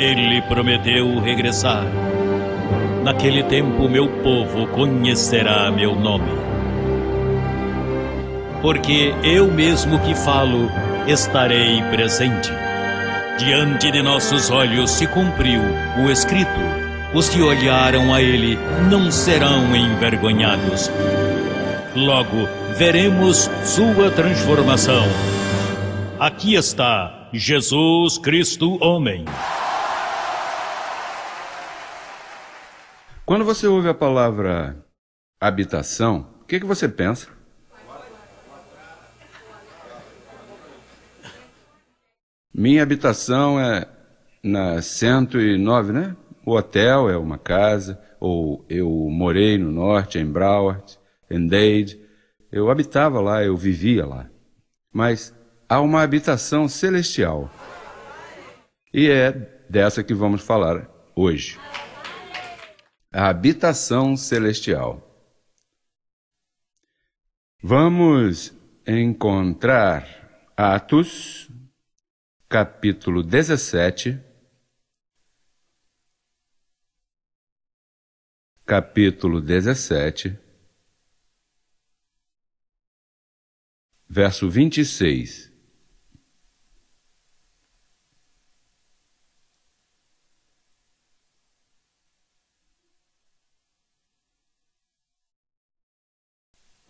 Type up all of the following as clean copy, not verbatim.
Ele prometeu regressar. Naquele tempo meu povo conhecerá meu nome. Porque eu mesmo que falo, estarei presente. Diante de nossos olhos se cumpriu o escrito. Os que olharam a ele não serão envergonhados. Logo, veremos sua transformação. Aqui está Jesus Cristo homem. Quando você ouve a palavra habitação, o que você pensa? Minha habitação é na 109, né? O hotel é uma casa, ou eu morei no norte, em Broward, em Dade. Eu habitava lá, eu vivia lá. Mas há uma habitação celestial. E é dessa que vamos falar hoje. A habitação celestial. Vamos encontrar Atos, capítulo 17, verso 26.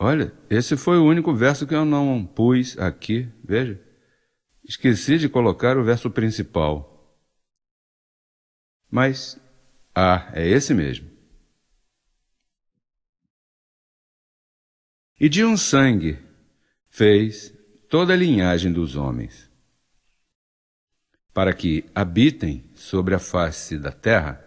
Olha, esse foi o único verso que eu não pus aqui, veja. Esqueci de colocar o verso principal. Mas, é esse mesmo. E de um sangue fez toda a linhagem dos homens, para que habitem sobre a face da terra,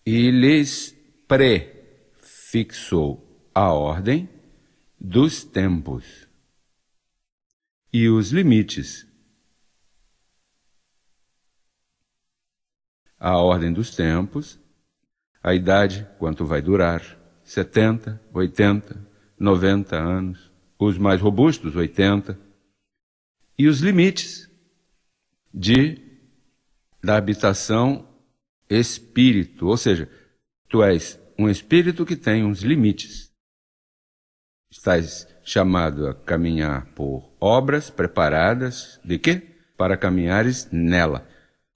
e lhes prefixou a ordem dos tempos e os limites. A ordem dos tempos, a idade, quanto vai durar, 70, 80, 90 anos, os mais robustos, 80, e os limites da habitação espírito, ou seja, tu és um espírito que tem uns limites. Estás chamado a caminhar por obras preparadas, de quê? Para caminhares nela.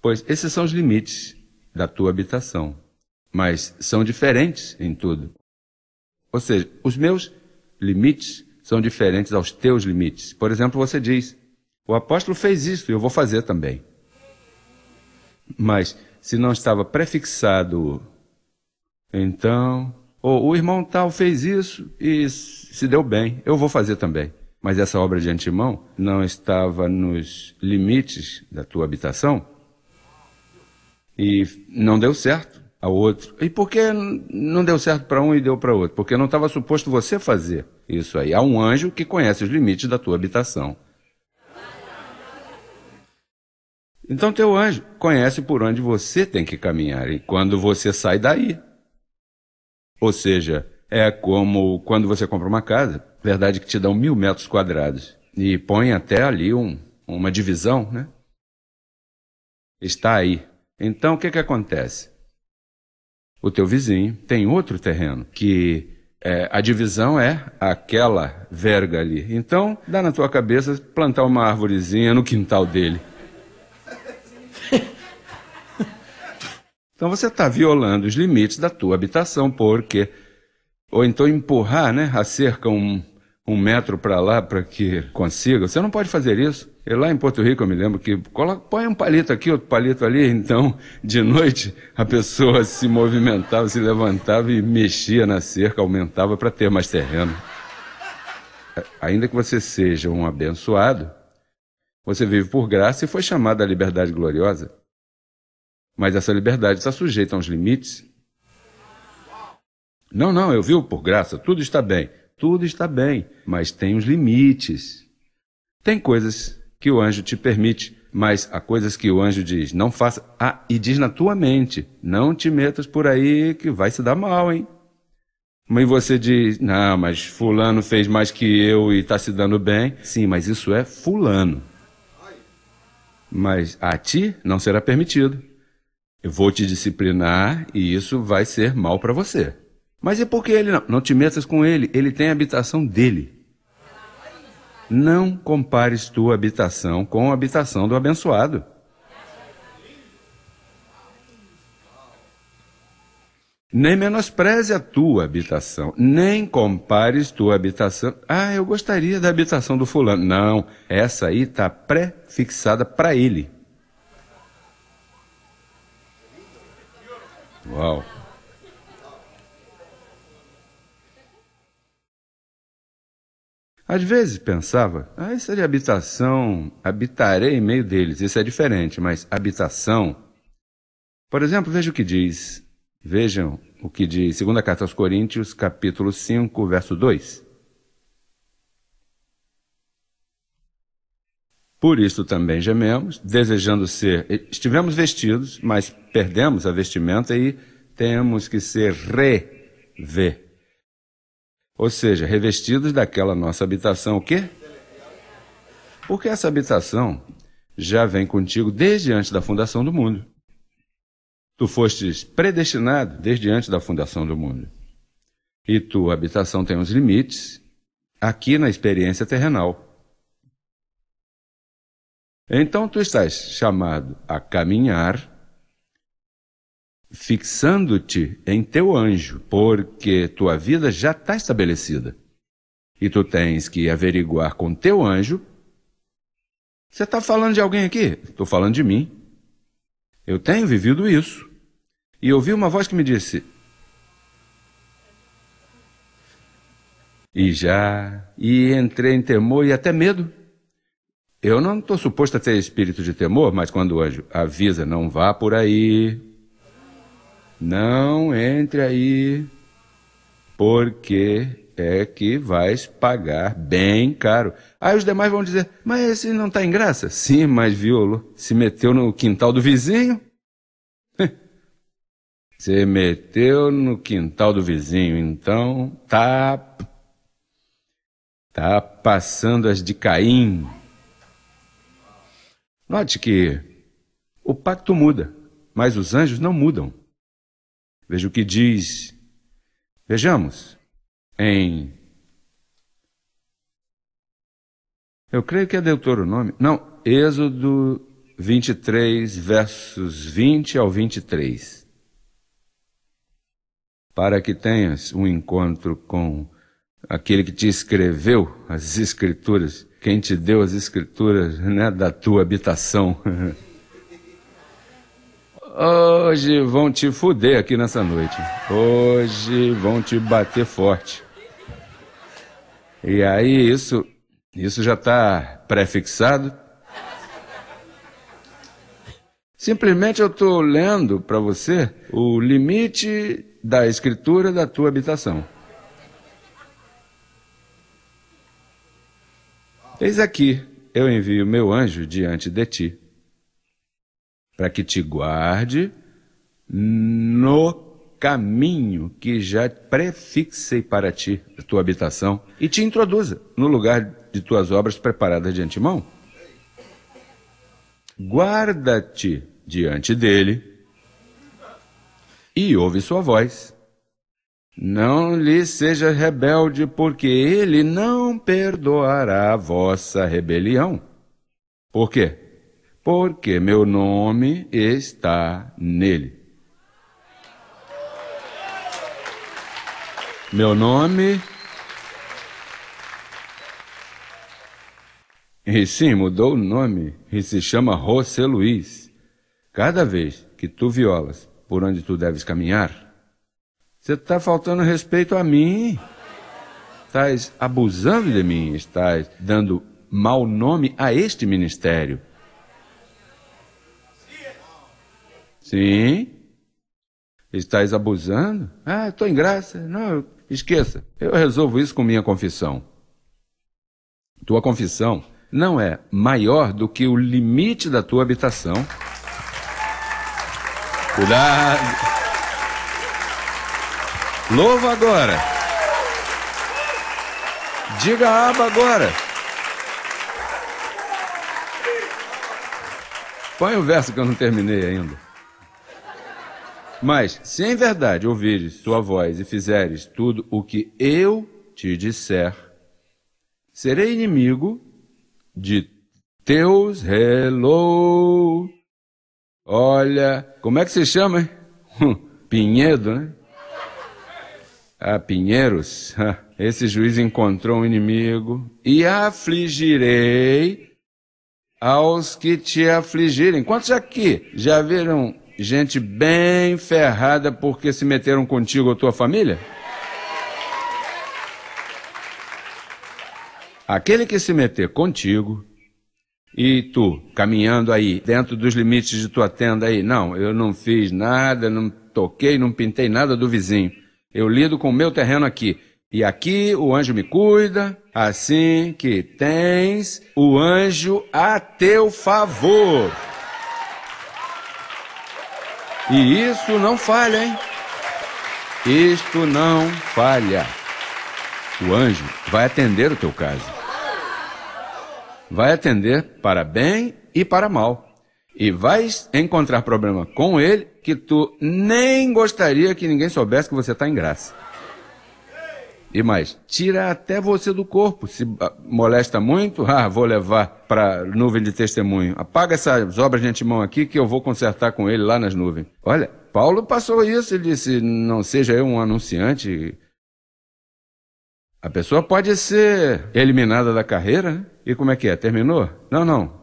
Pois esses são os limites da tua habitação, mas são diferentes em tudo. Ou seja, os meus limites são diferentes aos teus limites. Por exemplo, você diz, o apóstolo fez isso e eu vou fazer também. Mas se não estava prefixado, então, o irmão tal fez isso e se deu bem, eu vou fazer também. Mas essa obra de antemão não estava nos limites da tua habitação e não deu certo ao outro. E por que não deu certo para um e deu para outro? Porque não estava suposto você fazer isso aí. Há um anjo que conhece os limites da tua habitação. Então teu anjo conhece por onde você tem que caminhar e quando você sai daí. Ou seja, é como quando você compra uma casa, verdade que te dão 1000 metros quadrados e põe até ali uma divisão, né? Está aí. Então o que acontece? O teu vizinho tem outro terreno que a divisão é aquela verga ali. Então dá na tua cabeça plantar uma arvorezinha no quintal dele. Então você está violando os limites da tua habitação, porque... Ou então empurrar, né, a cerca um metro para lá para que consiga. Você não pode fazer isso. E lá em Porto Rico eu me lembro que põe um palito aqui, outro palito ali. Então, de noite, a pessoa se movimentava, se levantava e mexia na cerca, aumentava para ter mais terreno. Ainda que você seja um abençoado, você vive por graça e foi chamado à liberdade gloriosa. Mas essa liberdade está sujeita a uns limites. Não, eu vivo por graça, tudo está bem. Tudo está bem, mas tem uns limites. Tem coisas que o anjo te permite, mas há coisas que o anjo diz, não faça. E diz na tua mente, não te metas por aí que vai se dar mal, hein? Mas você diz, não, mas fulano fez mais que eu e está se dando bem. Sim, mas isso é fulano. Mas a ti não será permitido. Eu vou te disciplinar e isso vai ser mal para você. Mas e por que ele não? Não te metas com ele, ele tem a habitação dele. Não compares tua habitação com a habitação do abençoado. Nem menospreze a tua habitação, nem compares tua habitação. Ah, eu gostaria da habitação do fulano. Não, essa aí está pré-fixada para ele. Uau! Às vezes pensava, isso é habitação, habitarei em meio deles, isso é diferente, mas habitação... Por exemplo, veja o que diz... Vejam o que diz 2ª Carta aos Coríntios, capítulo 5, verso 2. Por isso também gememos, desejando ser... Estivemos vestidos, mas perdemos a vestimenta e temos que ser ou seja, revestidos daquela nossa habitação, o quê? Porque essa habitação já vem contigo desde antes da fundação do mundo. Tu fostes predestinado desde antes da fundação do mundo. E tua habitação tem uns limites aqui na experiência terrenal. Então tu estás chamado a caminhar, fixando-te em teu anjo, porque tua vida já está estabelecida. E tu tens que averiguar com teu anjo. Você está falando de alguém aqui? Estou falando de mim. Eu tenho vivido isso. E ouvi uma voz que me disse... E entrei em temor e até medo. Eu não estou suposto a ter espírito de temor, mas quando o anjo avisa, não vá por aí, não entre aí, porque é que vais pagar bem caro. Aí os demais vão dizer, mas esse não está em graça? Sim, mas violou, se meteu no quintal do vizinho. Se meteu no quintal do vizinho, então tá passando as de Caim. Note que o pacto muda, mas os anjos não mudam. Veja o que diz. Vejamos eu creio que é Deuteronômio. Não, Êxodo 23, versos 20 ao 23. Para que tenhas um encontro com aquele que te escreveu as Escrituras, quem te deu as Escrituras, né, da tua habitação. Hoje vão te fuder aqui nessa noite. Hoje vão te bater forte. E aí isso já está pré-fixado. Simplesmente eu estou lendo para você o limite da Escritura da tua habitação. Eis aqui, eu envio meu anjo diante de ti, para que te guarde no caminho que já prefixei para ti, a tua habitação, e te introduza no lugar de tuas obras preparadas de antemão. Guarda-te diante dele e ouve sua voz. Não lhe seja rebelde, porque ele não perdoará a vossa rebelião. Por quê? Porque meu nome está nele. Meu nome... E sim, mudou o nome e se chama José Luiz. Cada vez que tu violas por onde tu deves caminhar, você está faltando respeito a mim, estás abusando de mim, estás dando mau nome a este ministério. Sim, estás abusando? Estou em graça. Não, esqueça, eu resolvo isso com minha confissão. Tua confissão não é maior do que o limite da tua habitação. Cuidado. Louva agora. Diga aba agora. Põe o verso que eu não terminei ainda. Mas, se em verdade ouvires sua voz e fizeres tudo o que eu te disser, serei inimigo de teus hello. Olha, como é que se chama, hein? Pinhedo, né? Ah, Pinheiros. Esse juiz encontrou um inimigo e afligirei aos que te afligirem. Quantos aqui já viram gente bem ferrada porque se meteram contigo ou tua família? Aquele que se meter contigo e tu, caminhando aí, dentro dos limites de tua tenda aí, não, eu não fiz nada, não toquei, não pintei nada do vizinho. Eu lido com o meu terreno aqui. E aqui o anjo me cuida, assim que tens o anjo a teu favor. E isso não falha, hein? Isto não falha. O anjo vai atender o teu caso. Vai atender para bem e para mal. E vais encontrar problema com ele que tu nem gostaria que ninguém soubesse que você está em graça. E mais, tira até você do corpo. Se molesta muito, vou levar para nuvem de testemunho. Apaga essas obras de antemão aqui que eu vou consertar com ele lá nas nuvens. Olha, Paulo passou isso, ele disse, não seja eu um anunciante. A pessoa pode ser eliminada da carreira, né? E como é que é? Terminou? Não.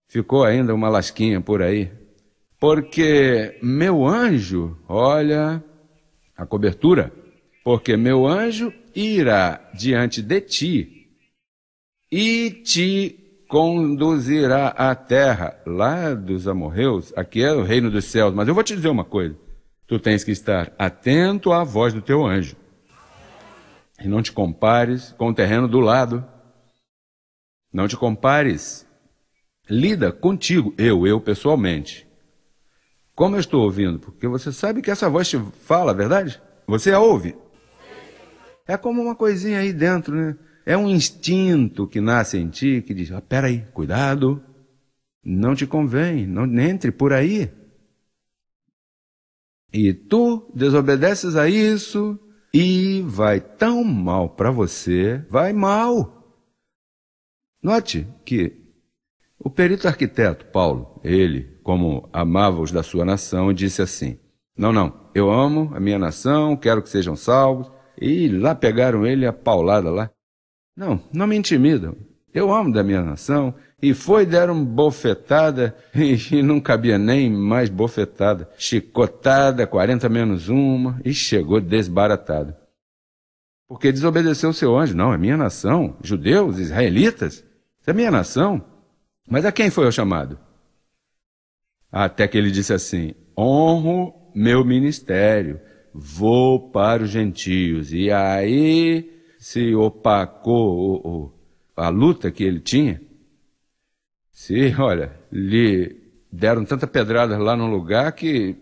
Ficou ainda uma lasquinha por aí. Porque meu anjo, olha a cobertura, porque meu anjo irá diante de ti e te conduzirá à terra, lá dos amorreus, aqui é o reino dos céus, mas eu vou te dizer uma coisa, tu tens que estar atento à voz do teu anjo, e não te compares com o terreno do lado, não te compares, lida contigo, eu pessoalmente. Como eu estou ouvindo? Porque você sabe que essa voz te fala a verdade? Você a ouve? É como uma coisinha aí dentro, né? É um instinto que nasce em ti, que diz, peraí, cuidado, não te convém, não entre por aí. E tu desobedeces a isso e vai tão mal para você, vai mal. Note que o perito arquiteto, Paulo, ele, como amava os da sua nação, disse assim, não, eu amo a minha nação, quero que sejam salvos, e lá pegaram ele a paulada lá. Não me intimidam, eu amo da minha nação, e deram bofetada, e não cabia nem mais bofetada, chicotada, 40 menos uma, e chegou desbaratado. Porque desobedeceu o seu anjo, não, é minha nação, judeus, israelitas, isso é minha nação. Mas a quem foi o chamado? Até que ele disse assim, honro meu ministério, vou para os gentios. E aí se opacou a luta que ele tinha. Lhe deram tanta pedrada lá no lugar que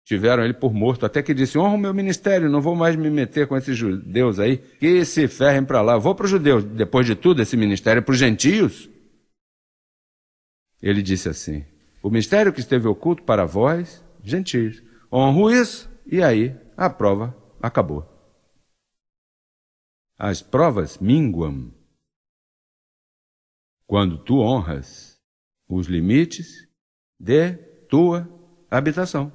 tiveram ele por morto. Até que disse, honro meu ministério, não vou mais me meter com esses judeus aí, que se ferrem para lá. Vou para os judeus. Depois de tudo, esse ministério é para os gentios. Ele disse assim, o mistério que esteve oculto para vós, gentios, honro isso, e aí a prova acabou. As provas minguam quando tu honras os limites de tua habitação.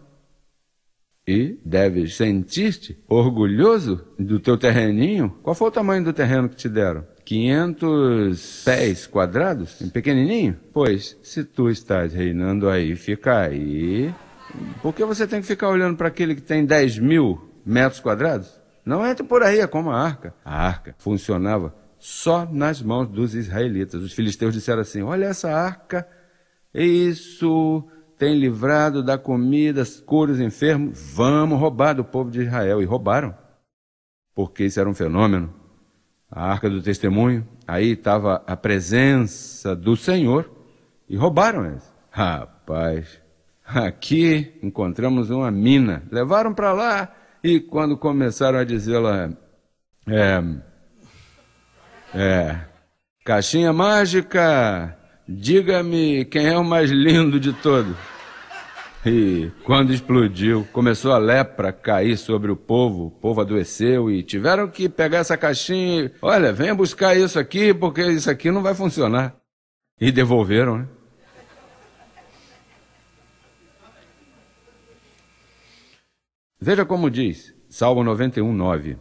E deves sentir-te orgulhoso do teu terreninho. Qual foi o tamanho do terreno que te deram? 500 pés quadrados? Pequenininho? Pois, se tu estás reinando aí, fica aí. Por que você tem que ficar olhando para aquele que tem 10.000 metros quadrados? Não entre por aí, é como a arca. A arca funcionava só nas mãos dos israelitas. Os filisteus disseram assim, olha essa arca, isso tem livrado da comida, curos enfermos, vamos roubar do povo de Israel. E roubaram, porque isso era um fenômeno. A arca do testemunho, aí estava a presença do Senhor, e roubaram eles. Rapaz, aqui encontramos uma mina, levaram para lá, e quando começaram a dizer lá, caixinha mágica, diga-me quem é o mais lindo de todos. E quando explodiu, começou a lepra cair sobre o povo adoeceu e tiveram que pegar essa caixinha e, olha, venha buscar isso aqui porque isso aqui não vai funcionar. E devolveram, né? Veja como diz, Salmo 91, 9.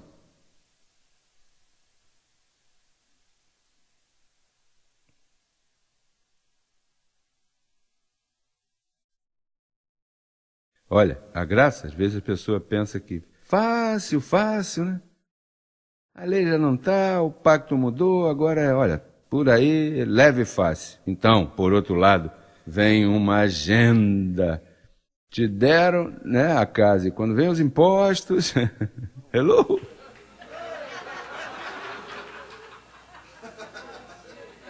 Olha, a graça, às vezes a pessoa pensa que fácil, né? A lei já não está, o pacto mudou, agora é, olha, por aí, leve e fácil. Então, por outro lado, vem uma agenda. Te deram, né, a casa, e quando vem os impostos, hello?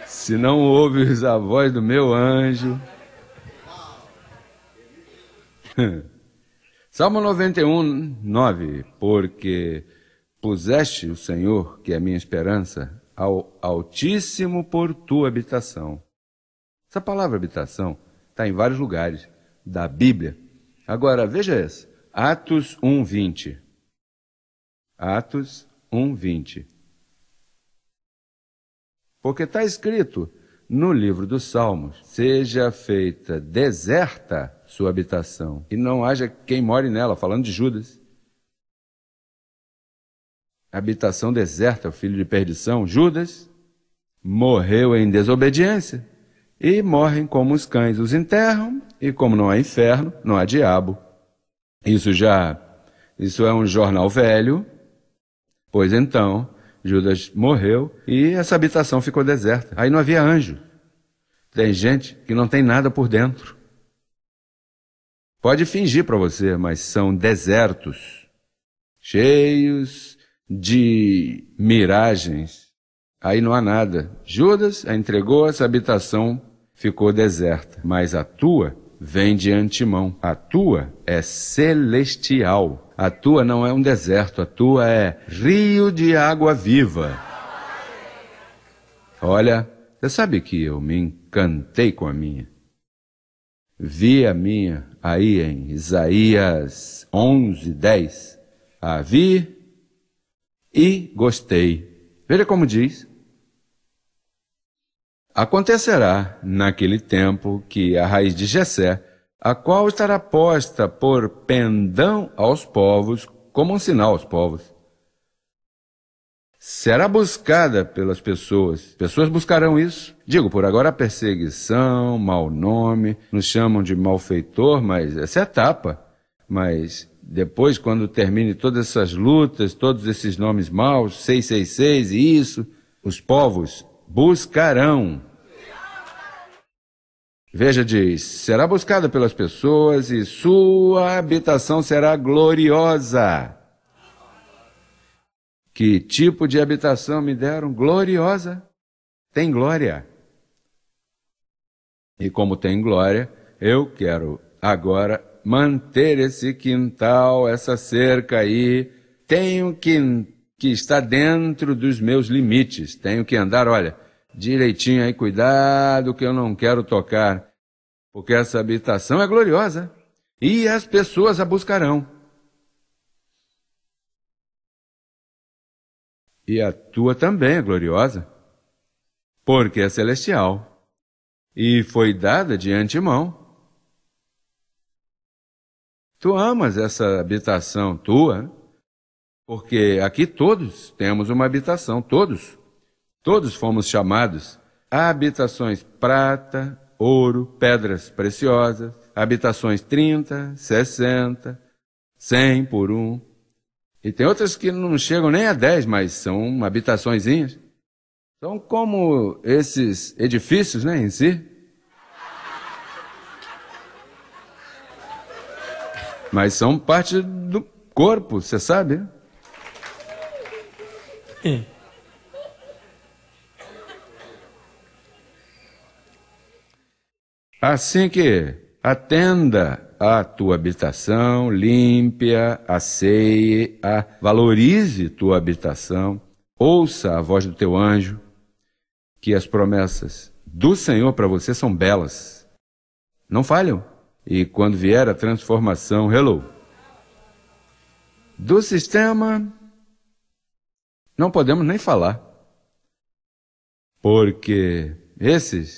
Se não ouves a voz do meu anjo... Salmo 91, 9. Porque puseste o Senhor, que é a minha esperança, ao Altíssimo por tua habitação. Essa palavra habitação está em vários lugares da Bíblia. Agora, veja essa. Atos 1, 20. Atos 1, 20. Porque está escrito no livro dos Salmos, seja feita deserta sua habitação, e não haja quem more nela, falando de Judas. Habitação deserta, o filho de perdição, Judas, morreu em desobediência, e morrem como os cães os enterram, e como não há inferno, não há diabo. Isso é um jornal velho, pois então, Judas morreu, e essa habitação ficou deserta. Aí não havia anjo. Tem gente que não tem nada por dentro. Pode fingir para você, mas são desertos, cheios de miragens. Aí não há nada. Judas a entregou, essa habitação ficou deserta. Mas a tua vem de antemão. A tua é celestial. A tua não é um deserto, a tua é rio de água viva. Olha, você sabe que eu me encantei com a minha. Vi a minha aí em Isaías 11, 10. A vi e gostei. Veja como diz. Acontecerá naquele tempo que a raiz de Jessé, a qual estará posta por pendão aos povos, como um sinal aos povos, será buscada pelas pessoas. Pessoas buscarão isso. Digo, por agora a perseguição, mau nome, nos chamam de malfeitor, mas essa é a etapa. Mas depois, quando termine todas essas lutas, todos esses nomes maus, 666 e isso, os povos buscarão. Veja, diz, será buscada pelas pessoas e sua habitação será gloriosa. Que tipo de habitação me deram? Gloriosa. Tem glória. E como tem glória, eu quero agora manter esse quintal, essa cerca aí. Tenho que estar dentro dos meus limites. Tenho que andar, olha, direitinho aí, cuidado que eu não quero tocar. Porque essa habitação é gloriosa. E as pessoas a buscarão. E a tua também é gloriosa, porque é celestial, e foi dada de antemão. Tu amas essa habitação tua, porque aqui todos temos uma habitação, todos fomos chamados a habitações prata, ouro, pedras preciosas, habitações 30, 60, 100 por 1. E tem outras que não chegam nem a 10, mas são habitaçõezinhas. São como esses edifícios, né, em si. Mas são parte do corpo, você sabe? Assim que atenda a tua habitação, limpe-a, asseie-a, valorize tua habitação, ouça a voz do teu anjo, que as promessas do Senhor para você são belas. Não falham. E quando vier a transformação, do sistema, não podemos nem falar. Porque esses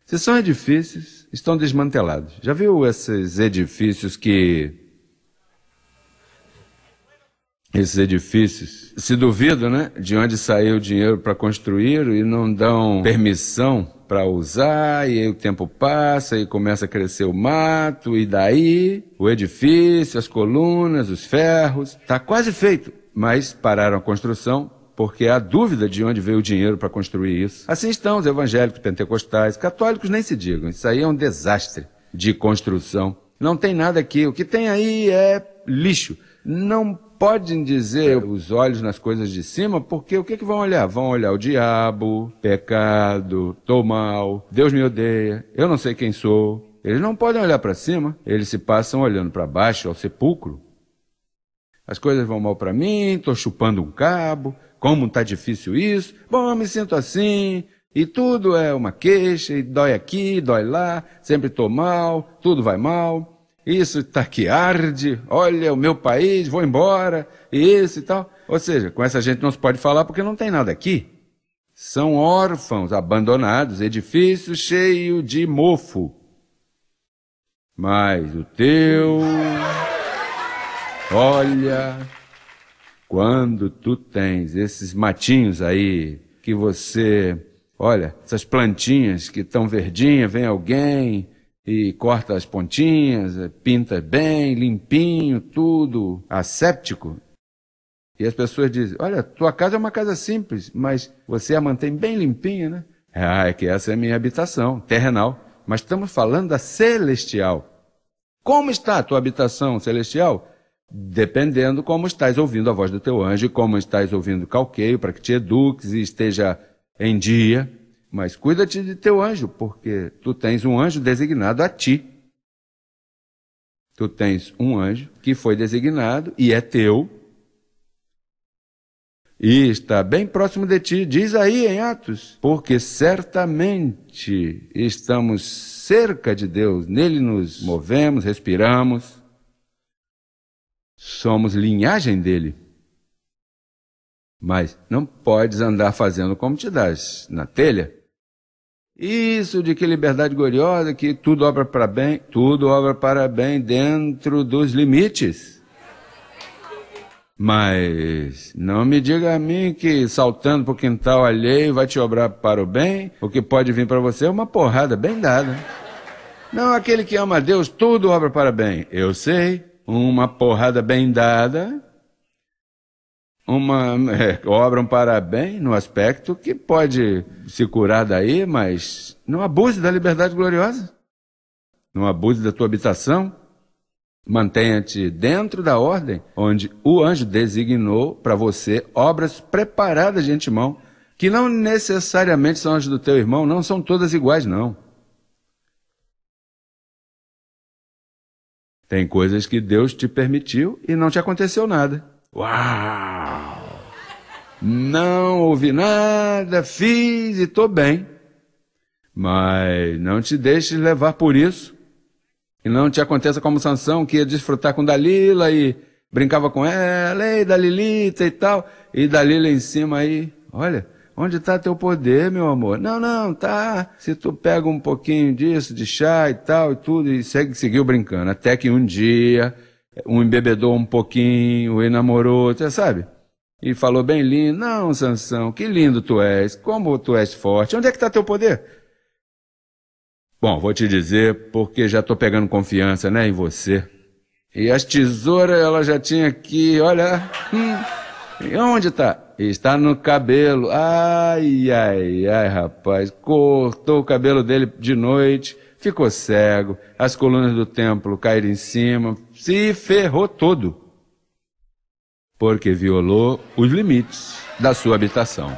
se são edifícios, estão desmantelados. Já viu esses edifícios se duvida, né, de onde saiu o dinheiro para construir e não dão permissão para usar, e aí o tempo passa e começa a crescer o mato, e daí o edifício, as colunas, os ferros, está quase feito, mas pararam a construção porque há dúvida de onde veio o dinheiro para construir isso. Assim estão os evangélicos, pentecostais, católicos nem se digam, isso aí é um desastre de construção. Não tem nada aqui, o que tem aí é lixo. Não podem dizer os olhos nas coisas de cima, porque o que vão olhar? Vão olhar o diabo, pecado, tô mal, Deus me odeia, eu não sei quem sou. Eles não podem olhar para cima, eles se passam olhando para baixo, ao sepulcro. As coisas vão mal para mim, estou chupando um cabo, como está difícil isso, bom, eu me sinto assim, e tudo é uma queixa, e dói aqui, dói lá, sempre estou mal, tudo vai mal. Isso está que arde, olha o meu país, vou embora, e isso e tal. Ou seja, com essa gente não se pode falar porque não tem nada aqui. São órfãos, abandonados, edifícios cheios de mofo. Mas o teu, olha, quando tu tens esses matinhos aí, que você, olha, essas plantinhas que estão verdinhas, vem alguém e corta as pontinhas, pinta bem, limpinho, tudo asséptico. E as pessoas dizem, olha, tua casa é uma casa simples, mas você a mantém bem limpinha, né? É que essa é a minha habitação, terrenal. Mas estamos falando da celestial. Como está a tua habitação celestial? Dependendo como estás ouvindo a voz do teu anjo, como estás ouvindo o calqueio, para que te eduques e esteja em dia. Mas cuida-te de teu anjo, porque tu tens um anjo designado a ti. Tu tens um anjo que foi designado e é teu. E está bem próximo de ti, diz aí em Atos, porque certamente estamos cerca de Deus, nele nos movemos, respiramos, somos linhagem dele. Mas não podes andar fazendo como te dás na telha. Isso de que liberdade gloriosa, que tudo obra para bem dentro dos limites. Mas não me diga a mim que saltando para o quintal alheio vai te obrar para o bem, o que pode vir para você é uma porrada bem dada. Não, aquele que ama a Deus, tudo obra para bem. Eu sei, uma porrada bem dada, obram para bem no aspecto que pode se curar daí, mas não abuse da liberdade gloriosa, não abuse da tua habitação, mantenha-te dentro da ordem onde o anjo designou para você obras preparadas de antemão, que não necessariamente são as do teu irmão, não são todas iguais, não. Tem coisas que Deus te permitiu e não te aconteceu nada. Uau! Não ouvi nada, fiz e estou bem. Mas não te deixes levar por isso. E não te aconteça como Sansão, que ia desfrutar com Dalila e brincava com ela, ei, Dalilita e tal. E Dalila em cima aí, olha, onde está teu poder, meu amor? Não, tá. Se tu pega um pouquinho disso, de chá e tal e tudo, e seguiu brincando. Até que um dia um embebedou um pouquinho, e namorou, você sabe? E falou bem lindo, não, Sansão, que lindo tu és, como tu és forte, onde é que está teu poder? Bom, vou te dizer, porque já estou pegando confiança, né, em você. E as tesouras, ela já tinha aqui, olha, e onde está? Está no cabelo, ai, rapaz, cortou o cabelo dele de noite, ficou cego, as colunas do templo caíram em cima, se ferrou todo, porque violou os limites da sua habitação.